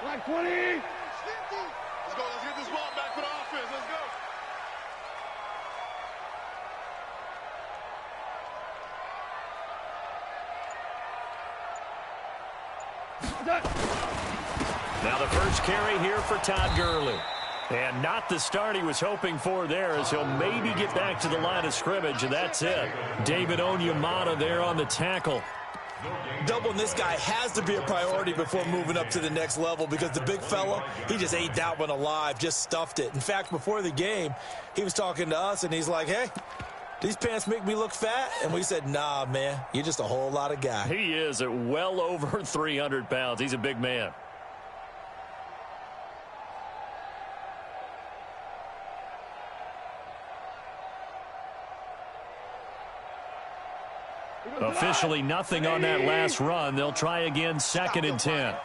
Like 20. Let's go. Let's get this ball back for the offense. Let's go. Now the first carry here for Todd Gurley. And not the start he was hoping for there, as he'll maybe get back to the line of scrimmage, and that's it. David Onyemata there on the tackle. Doubling this guy has to be a priority before moving up to the next level, because the big fella, he just ate that one alive, just stuffed it. In fact, before the game, he was talking to us, and he's like, hey, these pants make me look fat? And we said, nah, man, you're just a whole lot of guy. He is at well over 300 pounds. He's a big man. Officially nothing on that last run. They'll try again, 2nd and 10.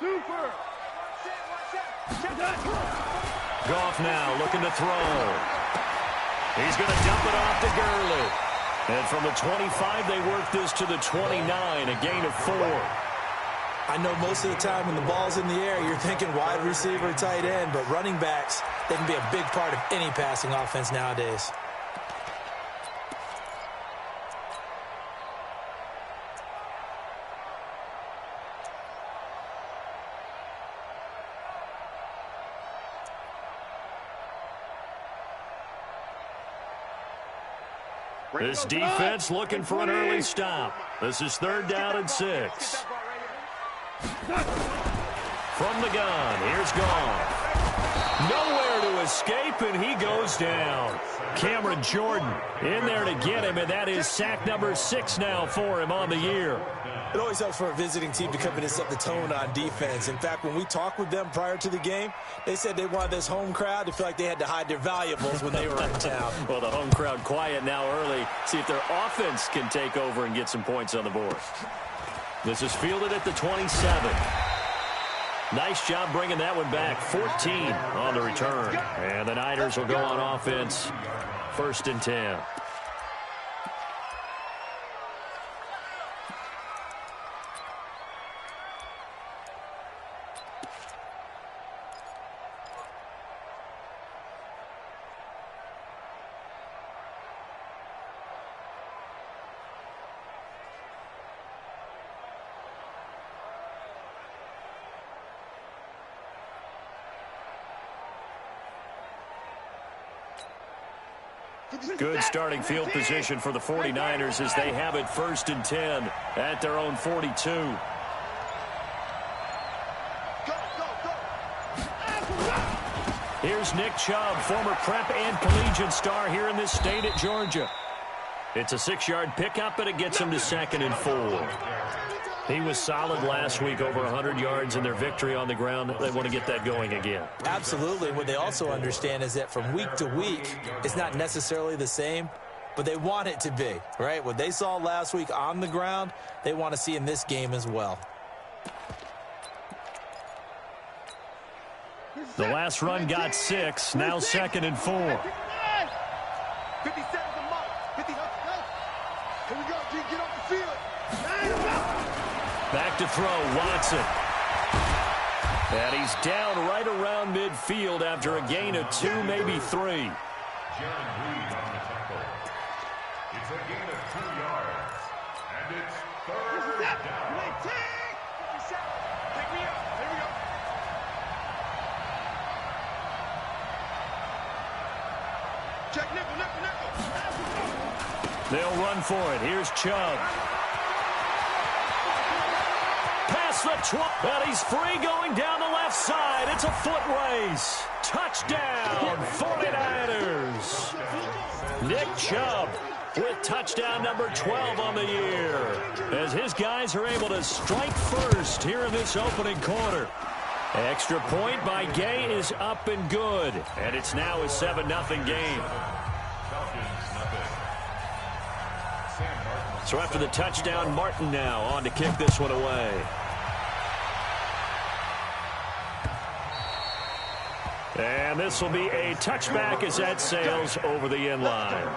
Goff now looking to throw. He's going to dump it off to Gurley. And from the 25, they work this to the 29, a gain of 4. I know most of the time when the ball's in the air, you're thinking wide receiver, tight end, but running backs, they can be a big part of any passing offense nowadays. This defense looking for an early stop. This is 3rd down and 6. From the gun, here's Goff. Nowhere to escape, and he goes down. Cameron Jordan in there to get him, and that is sack number 6 now for him on the year. It always helps for a visiting team to come in and set the tone on defense. In fact, when we talked with them prior to the game, they said they wanted this home crowd to feel like they had to hide their valuables when they were in town. Well, the home crowd quiet now early. See if their offense can take over and get some points on the board. This is fielded at the 27. Nice job bringing that one back. 14 on the return. And the Niners will go on offense. 1st and 10. Good starting field position for the 49ers as they have it 1st and 10 at their own 42. Here's Nick Chubb, former prep and collegiate star here in this state at Georgia. It's a 6-yard pickup, and it gets him to 2nd and 4. He was solid last week, over 100 yards in their victory on the ground. They want to get that going again. Absolutely. What they also understand is that from week to week, it's not necessarily the same, but they want it to be, right? What they saw last week on the ground, they want to see in this game as well. The last run got 6, now 2nd and 4. 50 seconds a month. 50. Here we go. Get off the field. Back to throw, Watson. And he's down right around midfield after a gain of 2, maybe 3. It's a gain of 2 yards. And it's 3rd down. Take me out. Here we go. Check nickel. They'll run for it. Here's Chubb. Pass the 12, but he's free going down the left side. It's a foot race. Touchdown, 49ers. Nick Chubb with touchdown number 12 on the year, as his guys are able to strike first here in this opening quarter. Extra point by Gay is up and good, and it's now a 7-0 game. So after the touchdown, Martin now on to kick this one away. And this will be a touchback as that sails over the end line.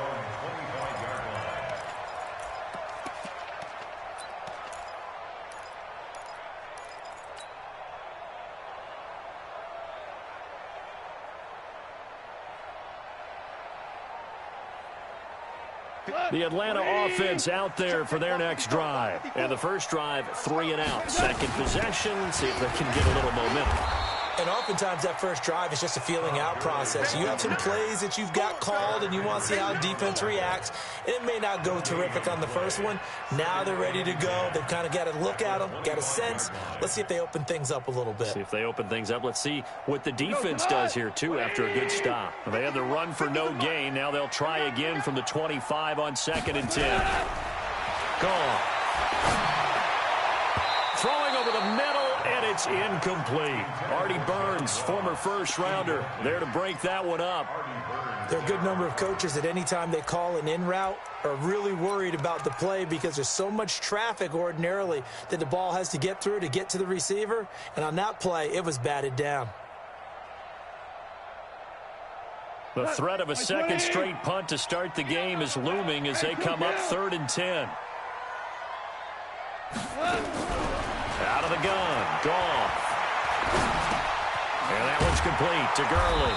The Atlanta offense out there for their next drive. And the first drive, 3 and out. Second possession, see if they can get a little momentum. And oftentimes that first drive is just a feeling out process. You have some plays that you've got called and you want to see how defense reacts. It may not go terrific on the first one. Now they're ready to go. They've kind of got to look at them, got a sense. Let's see if they open things up a little bit. See if they open things up. Let's see what the defense does here, too, after a good stop. They had the run for no gain. Now they'll try again from the 25 on 2nd and 10. Gone. Throwing over the middle. And it's incomplete. Artie Burns, former first-rounder, there to break that one up. There are a good number of coaches that any time they call an in route are really worried about the play because there's so much traffic ordinarily that the ball has to get through to get to the receiver. And on that play, it was batted down. The threat of a second straight punt to start the game is looming as they come up 3rd and 10. Out of the gun, Goff. And that one's complete to Gurley.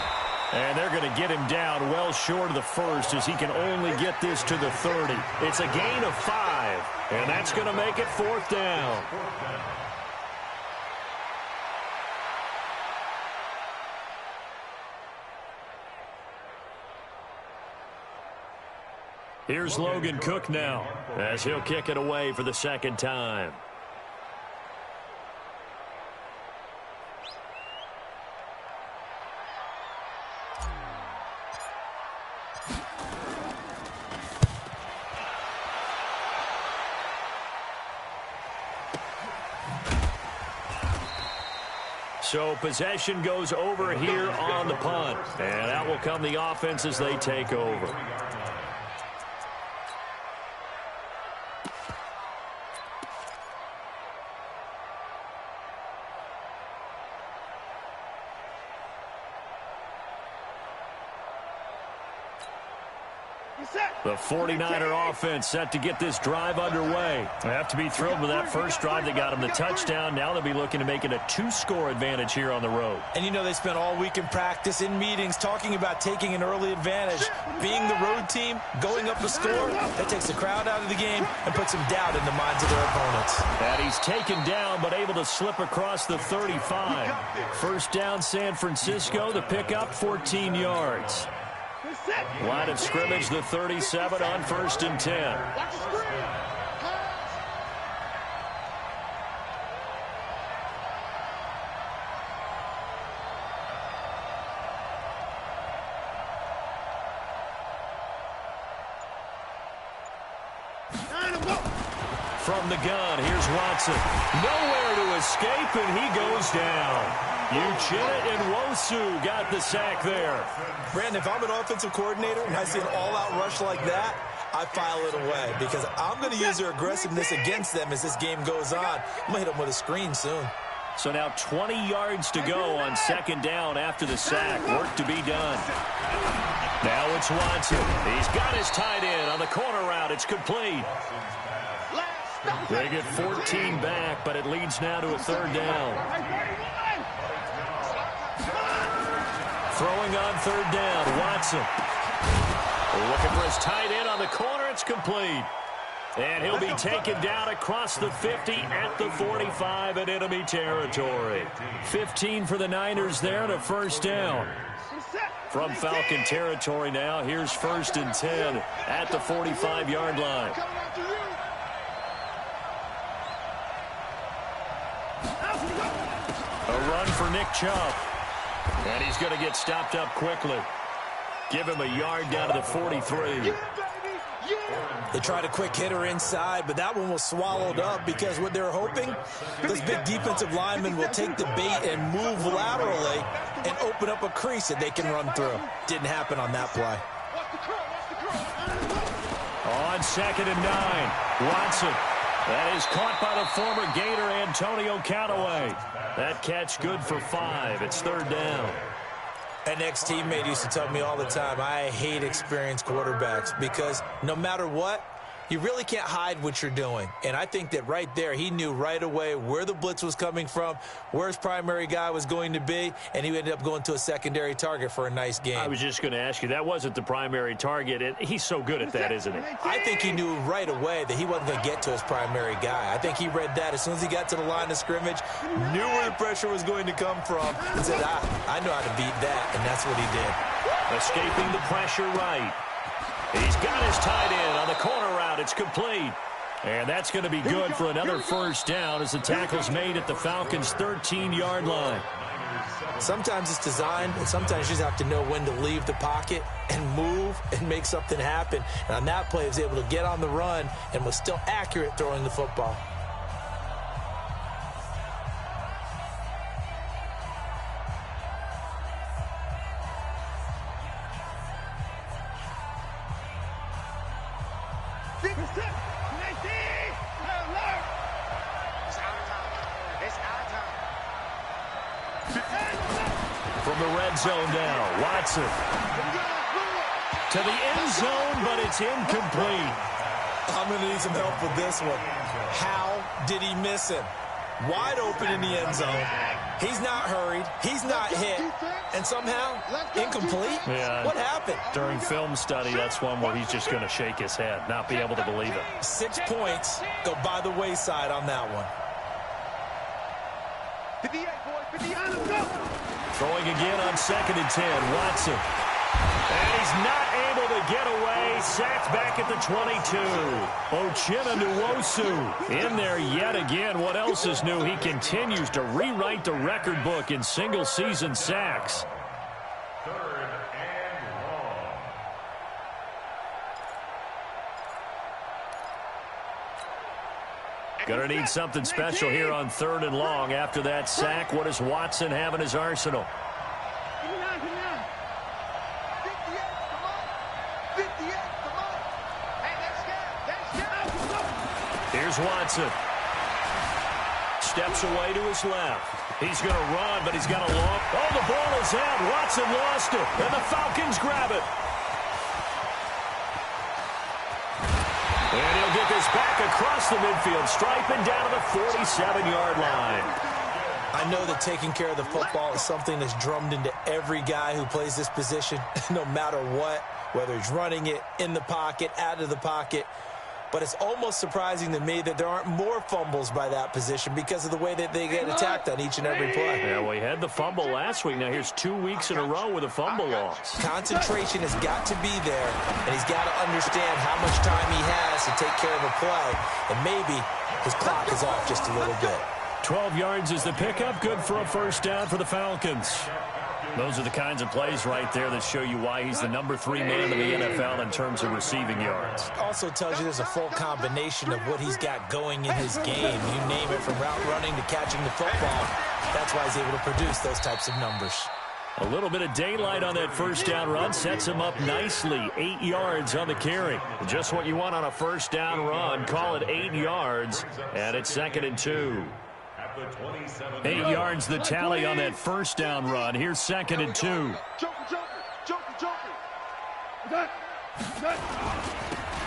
And they're going to get him down well short of the first as he can only get this to the 30. It's a gain of 5, and that's going to make it 4th down. Here's Logan Cook now as he'll kick it away for the second time. So possession goes over here on the punt. And out will come the offense as they take over. The 49er offense set to get this drive underway. They have to be thrilled with that first drive that got them the touchdown. Now they'll be looking to make it a 2-score advantage here on the road. And you know they spent all week in practice, in meetings, talking about taking an early advantage. Being the road team, going up a score, that takes the crowd out of the game and puts some doubt in the minds of their opponents. And he's taken down but able to slip across the 35. First down San Francisco, the pickup 14 yards. Line of scrimmage, the 37 on 1st and 10. From the gun, here's Watson. Nowhere to escape, and he goes down. Uchenna and Nwosu got the sack there. Brandon, if I'm an offensive coordinator and I see an all-out rush like that, I file it away because I'm going to use their aggressiveness against them as this game goes on. I'm going to hit them with a screen soon. So now 20 yards to go on 2nd down after the sack. Work to be done. Now it's Watson. He's got his tight end on the corner route. It's complete. They get 14 back, but it leads now to a 3rd down. Throwing on 3rd down, Watson. Looking for his tight end on the corner. It's complete. And he'll be taken down across the 50 at the 45 in enemy territory. 15 for the Niners there and a 1st down. From Falcon territory now, here's 1st and 10 at the 45-yard line. A run for Nick Chubb. And he's going to get stopped up quickly. Give him a yard down to the 43. They tried a quick hitter inside, but that one was swallowed up because what they're hoping, those big defensive linemen will take the bait and move laterally and open up a crease that they can run through. Didn't happen on that play. On 2nd and 9, Watson. That is caught by the former Gator Antonio Callaway. That catch good for 5. It's 3rd down. An ex-teammate used to tell me all the time, I hate experienced quarterbacks because no matter what, You really can't hide what you're doing. And I think that right there, he knew right away where the blitz was coming from, where his primary guy was going to be, and he ended up going to a secondary target for a nice game. I was just going to ask you, that wasn't the primary target, and he's so good at that, isn't he? I think he knew right away that he wasn't going to get to his primary guy. I think he read that as soon as he got to the line of scrimmage, knew where the pressure was going to come from, and said, I know how to beat that, and that's what he did. Escaping the pressure right. He's got his tight end on the corner route. It's complete. And that's going to be good for another first down as the tackle's made at the Falcons' 13-yard line. Sometimes it's designed, and sometimes you just have to know when to leave the pocket and move and make something happen. And on that play, he was able to get on the run and was still accurate throwing the football. From the red zone now, Watson. To the end zone, but it's incomplete. I'm going to need some help with this one. How did he miss him? Wide open in the end zone. He's not hurried. He's not hit. And somehow, incomplete? Yeah. What happened? During film study, that's one where he's just going to shake his head, not be able to believe it. 6 points go by the wayside on that one. 58, boys. 58, let's go. Throwing again on 2nd and 10, Watson. And he's not able to get away. Sacked back at the 22. Uchenna Nwosu in there yet again. What else is new? He continues to rewrite the record book in single-season sacks. 3rd and long. Going to need something special here on 3rd and long. After that sack, what does Watson have in his arsenal? Here's Watson. Steps away to his left. He's going to run, but he's got a long... Oh, the ball is out. Watson lost it, and the Falcons grab it. And he'll get this back across the midfield stripe and down to the 47-yard line. I know that taking care of the football is something that's drummed into every guy who plays this position, no matter what, whether he's running it, in the pocket, out of the pocket. But it's almost surprising to me that there aren't more fumbles by that position because of the way that they get attacked on each and every play. Yeah, we had the fumble last week. Now here's 2 weeks in a row with a fumble loss. Concentration has got to be there, and he's got to understand how much time he has to take care of a play, and maybe his clock is off just a little bit. 12 yards is the pickup. Good for a first down for the Falcons. Those are the kinds of plays right there that show you why he's the number 3 man in the NFL in terms of receiving yards. Also tells you there's a full combination of what he's got going in his game. You name it, from route running to catching the football. That's why he's able to produce those types of numbers. A little bit of daylight on that first down run sets him up nicely. 8 yards on the carry. Just what you want on a first down run. Call it 8 yards, and it's 2nd and 2. 8 yards the tally on that first down run. Here's 2nd and 2.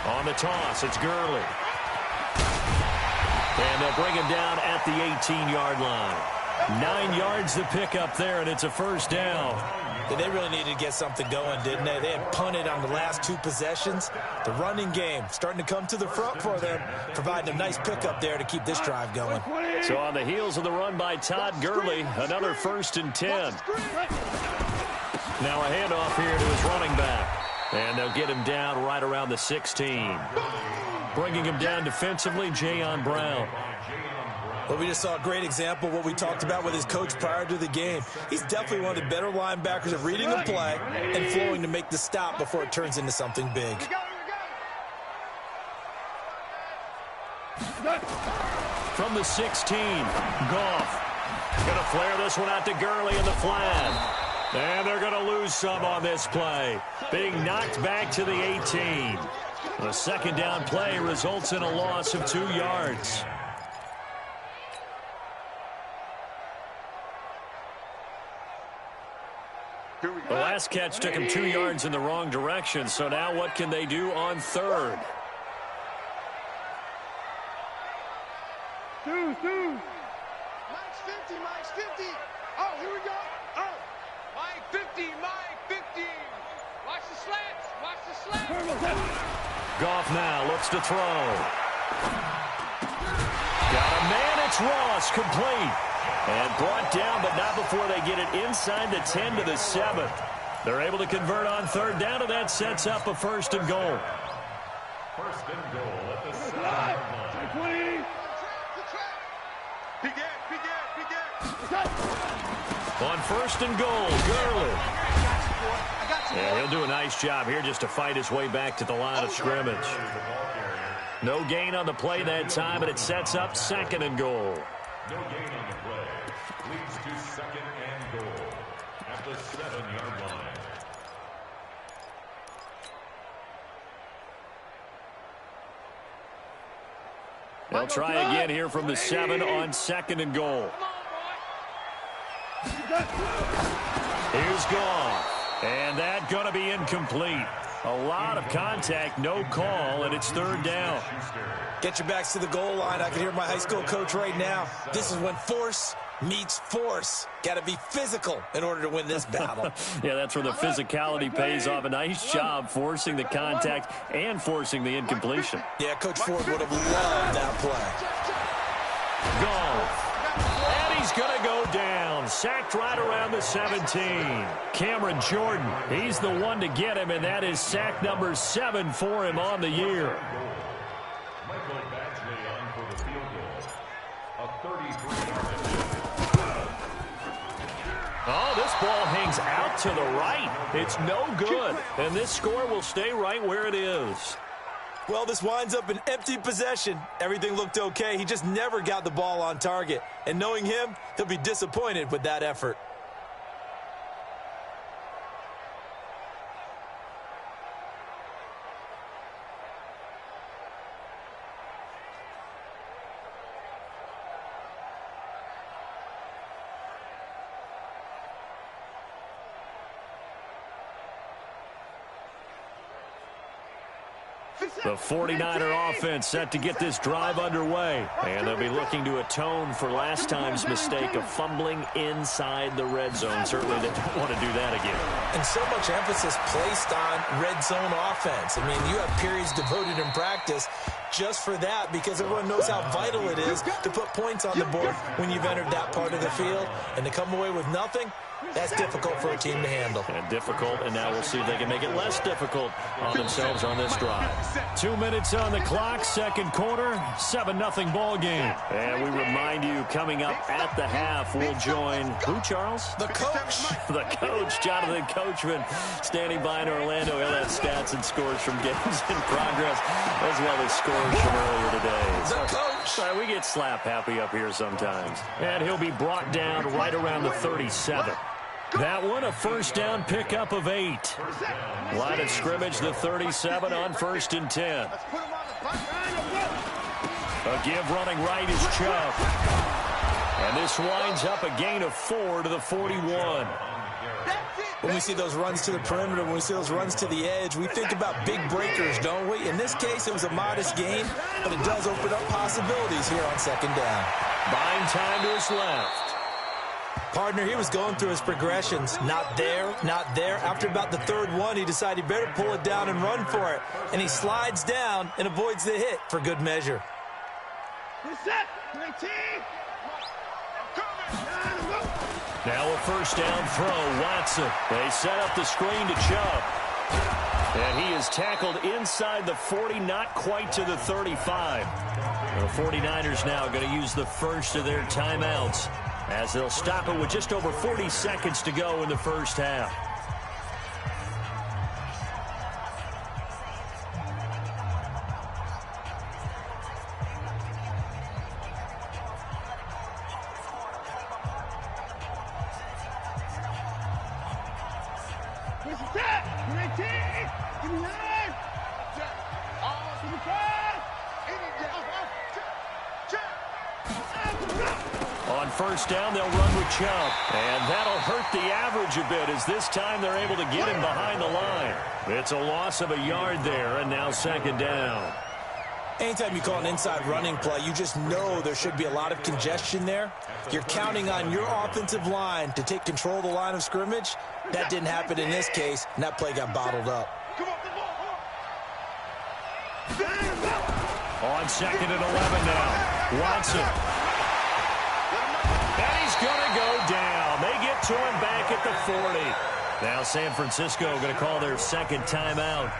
On the toss, it's Gurley. And they'll bring him down at the 18-yard line. 9 yards the pickup there, and it's a first down. They really needed to get something going, didn't they? They had punted on the last 2 possessions. The running game starting to come to the front for them, providing a nice pickup there to keep this drive going. So on the heels of the run by Todd Gurley, another 1st and 10. Now a handoff here to his running back. And they'll get him down right around the 16. Bringing him down defensively, Jayon Brown. Well, we just saw a great example of what we talked about with his coach prior to the game. He's definitely one of the better linebackers at reading a play and flowing to make the stop before it turns into something big. From the 16, Goff. Going to flare this one out to Gurley in the flat. And they're going to lose some on this play. Being knocked back to the 18. The 2nd down play results in a loss of 2 yards. The last catch took him 2 yards in the wrong direction, so now what can they do on 3rd? Mike's 50, Mike's 50. Oh, here we go. Oh. Mike 50, Mike 50. Watch the slants, watch the slants. Goff now looks to throw. Got a man, it's Ross, complete. And brought down, but not before they get it inside the 10 to the 7. They're able to convert on third down, and that sets up a 1st and goal. 1st and goal at the 7-yard line. On 1st and goal, Gurley. Yeah, he'll do a nice job here just to fight his way back to the line of scrimmage. No gain on the play that time, but it sets up 2nd and goal. No gain on the play. Leads to 2nd and goal at the 7-yard line. They'll try again here from the 7 on 2nd and goal. Here's Goff. And that going to be incomplete. A lot of contact, no call, and it's 3rd down. Get your backs to the goal line. I can hear my high school coach right now. This is when force meets force. Got to be physical in order to win this battle. Yeah, that's where the physicality pays off. A nice job forcing the contact and forcing the incompletion. Yeah, Coach Ford would have loved that play. Goff. And he's going to go down. Sacked right around the 17. Cameron Jordan, he's the one to get him, and that is sack number 7 for him on the year. Michael Badgley on for the field goal. A 33-yard. Oh, this ball hangs out to the right. It's no good, and this score will stay right where it is. Well, this winds up an empty possession. Everything looked okay. He just never got the ball on target. And knowing him, he'll be disappointed with that effort. The 49er offense set to get this drive underway. And they'll be looking to atone for last time's mistake of fumbling inside the red zone. Certainly they don't want to do that again. And so much emphasis placed on red zone offense. I mean, you have periods devoted in practice just for that because everyone knows how vital it is to put points on the board when you've entered that part of the field. And to come away with nothing, that's difficult for a team to handle. And difficult, and now we'll see if they can make it less difficult on themselves on this drive. 2 minutes on the clock, 2nd quarter, 7-0 ball game. And we remind you, coming up at the half, we'll join who, Charles? The coach. The coach, Jonathan Coachman, standing by in Orlando. He'll have stats and scores from games in progress, as well as scores from earlier today. The coach. Sorry, we get slap happy up here sometimes. And he'll be brought down right around the 37. That one, a 1st down pickup of 8. Line of scrimmage, the 37 on 1st and 10. A give running right is Chubb. And this winds up a gain of 4 to the 41. When we see those runs to the perimeter, when we see those runs to the edge, we think about big breakers, don't we? In this case, it was a modest gain, but it does open up possibilities here on 2nd down. Buying time to his left. Partner, he was going through his progressions. Not there, not there. After about the 3rd one, he decided he better pull it down and run for it. And he slides down and avoids the hit for good measure. Now a 1st down throw, Watson. They set up the screen to Chubb. And he is tackled inside the 40, not quite to the 35. The 49ers now going to use the first of their timeouts, as they'll stop it with just over 40 seconds to go in the 1st half. On 1st down, they'll run with Chubb. And that'll hurt the average a bit, as this time they're able to get him behind the line. It's a loss of a yard there, and now 2nd down. Anytime you call an inside running play, you just know there should be a lot of congestion there. You're counting on your offensive line to take control of the line of scrimmage. That didn't happen in this case, and that play got bottled up. On 2nd and 11 now. Watson. And he's going to go down. They get to him back at the 40. Now San Francisco going to call their second timeout,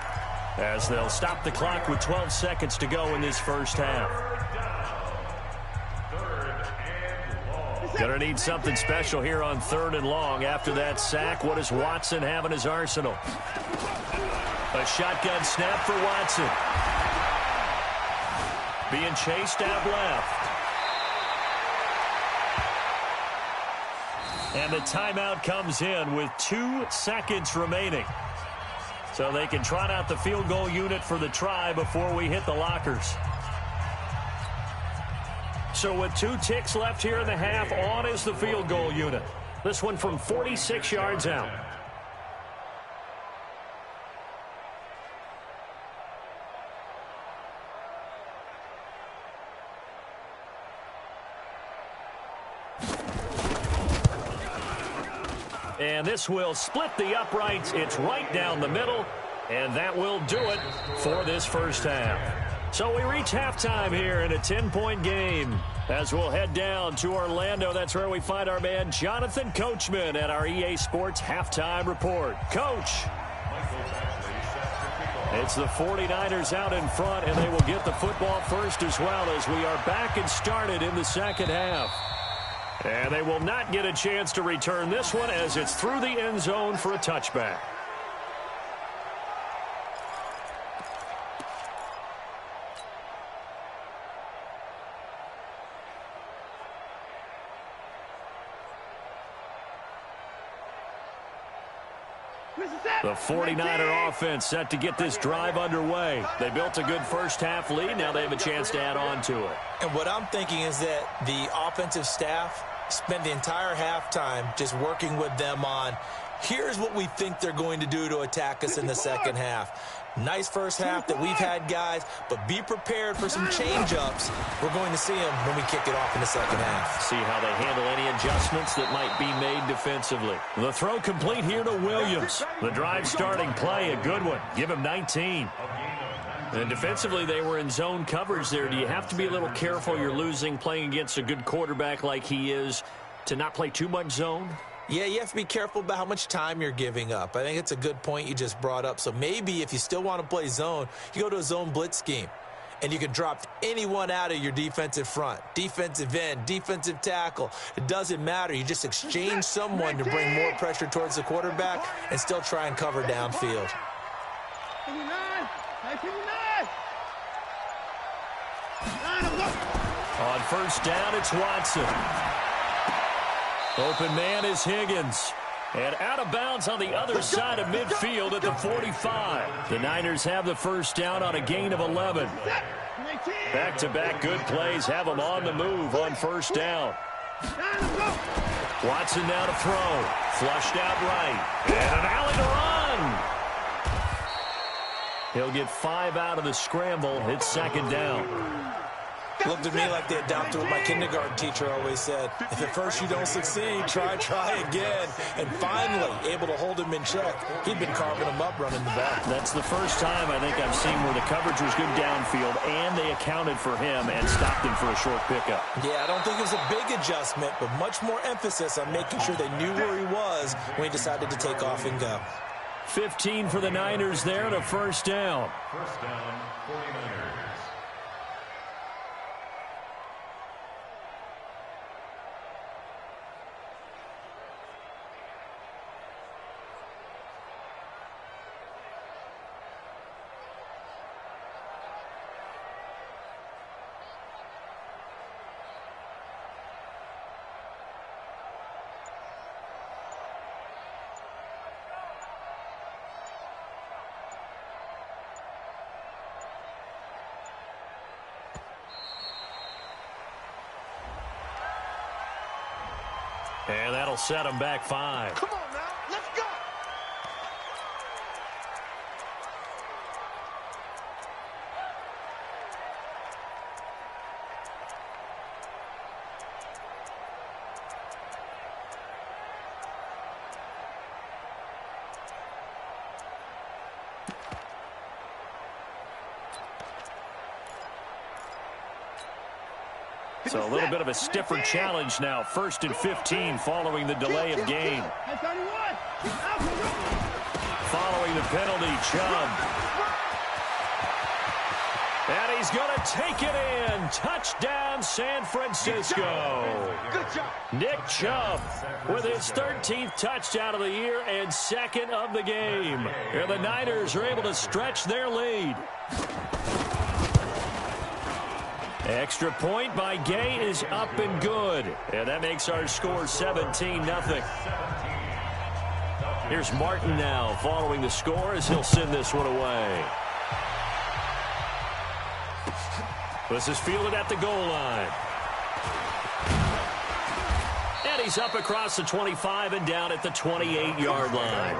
as they'll stop the clock with 12 seconds to go in this first half. Going to need something special here on 3rd and long. After that sack, what does Watson have in his arsenal? A shotgun snap for Watson. Being chased out left. And the timeout comes in with 2 seconds remaining. So they can trot out the field goal unit for the try before we hit the lockers. So with 2 ticks left here in the half, on is the field goal unit. This one from 46 yards out. And this will split the uprights. It's right down the middle. And that will do it for this first half. So we reach halftime here in a 10-point game. As we'll head down to Orlando, that's where we find our man Jonathan Coachman at our EA Sports Halftime Report. Coach. It's the 49ers out in front, and they will get the football first as well, as we are back and started in the second half. And they will not get a chance to return this one, as it's through the end zone for a touchback. The 49er offense set to get this drive underway. They built a good first half lead. Now they have a chance to add on to it. And what I'm thinking is that the offensive staff spent the entire halftime just working with them on, here's what we think they're going to do to attack us in the second half. Nice first half that we've had, guys, but be prepared for some change-ups. We're going to see them when we kick it off in the second half. See how they handle any adjustments that might be made defensively. The throw complete here to Williams. The drive starting play, a good one. Give him 19. And defensively, they were in zone coverage there. Do you have to be a little careful? You're losing playing against a good quarterback like he is to not play too much zone? Yeah, you have to be careful about how much time you're giving up. I think it's a good point you just brought up. So maybe if you still want to play zone, you go to a zone blitz scheme, and you can drop anyone out of your defensive front, defensive end, defensive tackle. It doesn't matter. You just exchange someone to bring more pressure towards the quarterback and still try and cover downfield. On first down, it's Watson. Open man is Higgins. And out of bounds on the other side of midfield at the 45. The Niners have the first down on a gain of 11. Back-to-back good plays have them on the move on first down. Watson now to throw. Flushed out right. And an alley to run. He'll get 5 out of the scramble. It's second down. Looked at me like they adopted what my kindergarten teacher always said. If at first you don't succeed, try again. And finally, able to hold him in check. He'd been carving him up running the back. That's the first time I think I've seen where the coverage was good downfield, and they accounted for him and stopped him for a short pickup. Yeah, I don't think it was a big adjustment, but much more emphasis on making sure they knew where he was when he decided to take off and go. 15 for the Niners there and a first down. First down, 49ers. And that'll set them back 5. Come on now, let's go. So a little bit of a stiffer challenge now. 1st and 15 following the delay of game. Following the penalty, Chubb. And he's going to take it in. Touchdown, San Francisco. Good job. Nick Chubb with his 13th touchdown of the year and 2nd of the game. And the Niners are able to stretch their lead. Extra point by Gay is up and good. And that makes our score 17-0. Here's Martin now following the score as he'll send this one away. This is fielded at the goal line. And he's up across the 25 and down at the 28-yard line.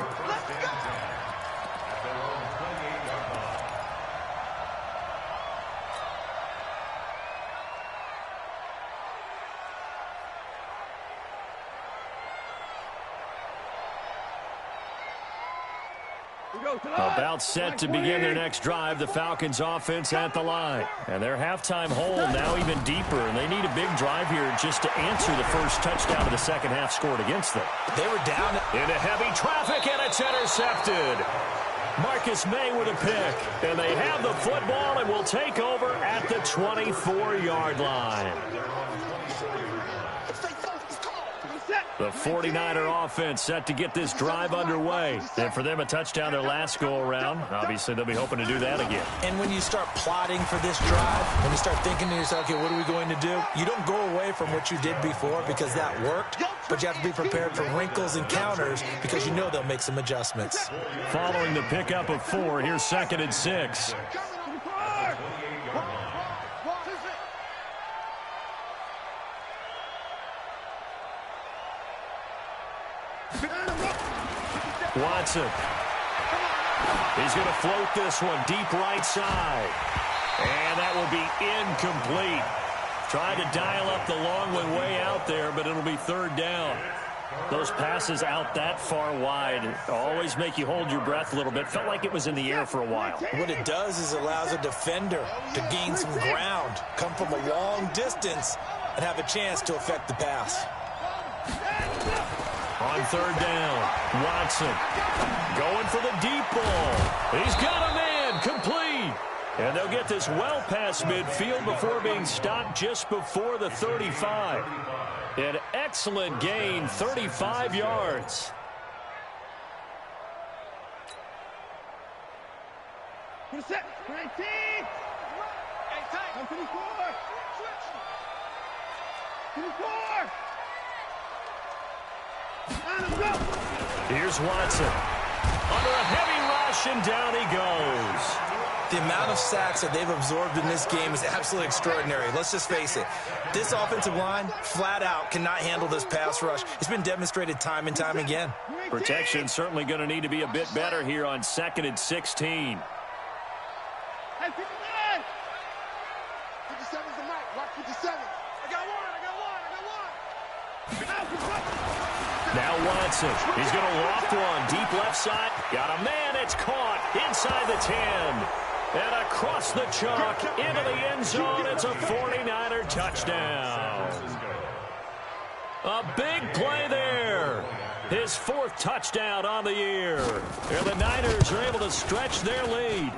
About set to begin their next drive, the Falcons offense at the line. And their halftime hole now even deeper, and they need a big drive here just to answer the first touchdown of the second half scored against them. They were down into heavy traffic, and it's intercepted. Marcus May with a pick, and they have the football and will take over at the 24-yard line. The 49er offense set to get this drive underway. And for them, a touchdown their last go-around. Obviously, they'll be hoping to do that again. And when you start plotting for this drive, when you start thinking to yourself, okay, what are we going to do? You don't go away from what you did before because that worked, but you have to be prepared for wrinkles and counters because you know they'll make some adjustments. Following the pickup of 4, here's 2nd and 6. Watson. He's going to float this one deep right side. And that will be incomplete. Tried to dial up the long one way out there, but it'll be 3rd down. Those passes out that far wide always make you hold your breath a little bit. Felt like it was in the air for a while. What it does is it allows a defender to gain some ground, come from a long distance, and have a chance to affect the pass. On 3rd down, Watson going for the deep ball. He's got a man, complete. And they'll get this well past midfield before being stopped just before the 35. An excellent gain, 35 yards. Set. 19. Hey, tight. 24. 24. Here's Watson. Under a heavy rush, and down he goes. The amount of sacks that they've absorbed in this game is absolutely extraordinary. Let's just face it. This offensive line, flat out, cannot handle this pass rush. It's been demonstrated time and time again. Protection certainly going to need to be a bit better here on 2nd and 16. 57's the mic. Watch 57. I got one. Now Watson. He's going to loft one. Deep left side. Got a man. It's caught inside the 10. And across the chalk into the end zone. It's a 49er touchdown. A big play there. His 4th touchdown on the year. And the Niners are able to stretch their lead.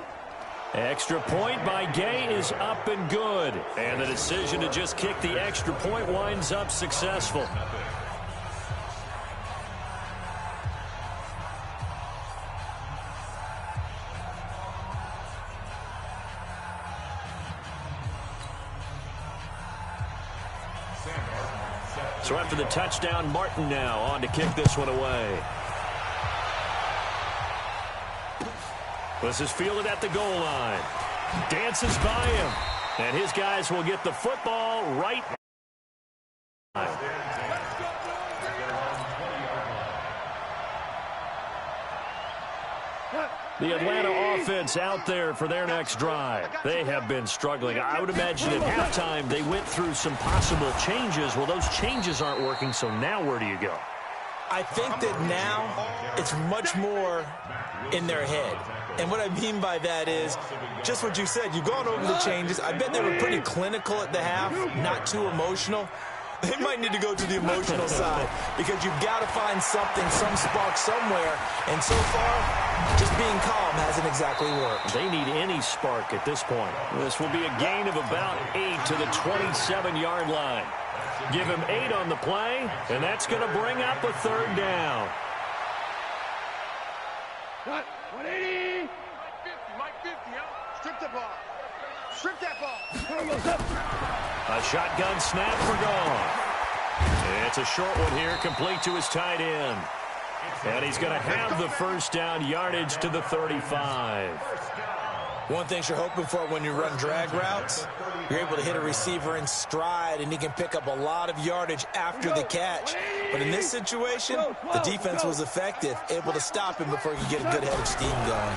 Extra point by Gay is up and good. And the decision to just kick the extra point winds up successful. So after the touchdown, Martin now on to kick this one away. This is fielded at the goal line. Dances by him. And his guys will get the football right. The Atlanta offense out there for their next drive. They have been struggling. I would imagine at halftime they went through some possible changes. Well, those changes aren't working, so now where do you go? I think that now it's much more in their head. And what I mean by that is just what you said. You've gone over the changes. I bet they were pretty clinical at the half, not too emotional. They might need to go to the emotional side because you've got to find something, some spark somewhere. And so far, just being calm hasn't exactly worked. They need any spark at this point. This will be a gain of about 8 to the 27-yard line. Give him 8 on the play, and that's going to bring up a third down. 180. Mike 50, huh? Strip the ball. Strip that ball. A shotgun snap for Gone. It's a short one here, complete to his tight end. And he's going to have the first down, yardage to the 35. One thing you're hoping for when you run drag routes, you're able to hit a receiver in stride, and he can pick up a lot of yardage after the catch. But in this situation, the defense was effective, able to stop him before he could get a good head of steam going.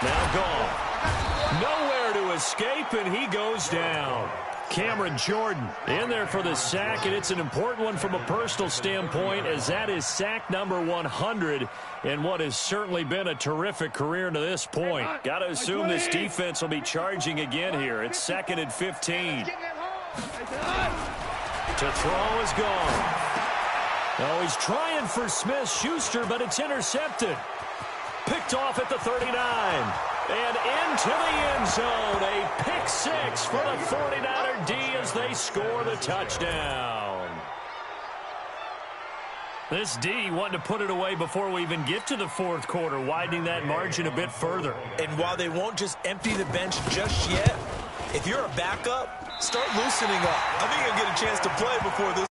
Now Gone. Nowhere to escape, and he goes down. Cameron Jordan in there for the sack, and it's an important one from a personal standpoint, as that is sack number 100 in what has certainly been a terrific career to this point. Got to assume this defense will be charging again here. It's 2nd and 15. To throw is Gone. Oh, he's trying for Smith-Schuster, but it's intercepted. Picked off at the 39. And into the end zone. A pick 6 for the 49er D as they score the touchdown. This D wanting to put it away before we even get to the fourth quarter, widening that margin a bit further. And while they won't just empty the bench just yet, if you're a backup, start loosening up. I think you'll get a chance to play before this.